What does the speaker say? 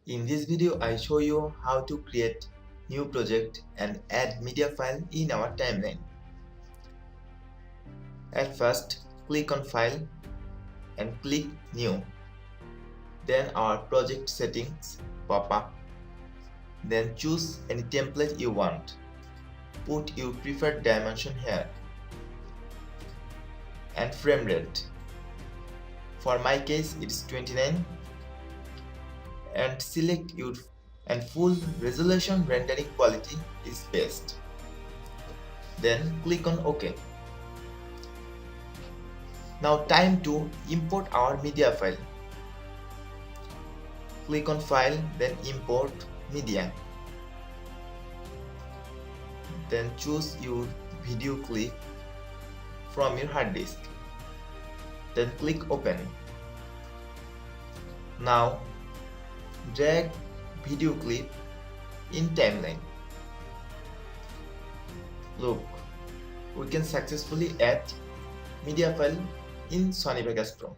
In this video, I show you how to create new project and add media file in our timeline. At first, click on File and click New. Then our project settings pop up. Then choose any template you want. Put your preferred dimension here and frame rate. For my case, it's 29. And select your and full resolution rendering quality is best. Then click on OK. Now time to import our media file. Click on File, then Import Media. Then choose your video clip from your hard disk. Then click Open. Now drag video clip in timeline. Look, we can successfully add media file in Sony Vegas Pro.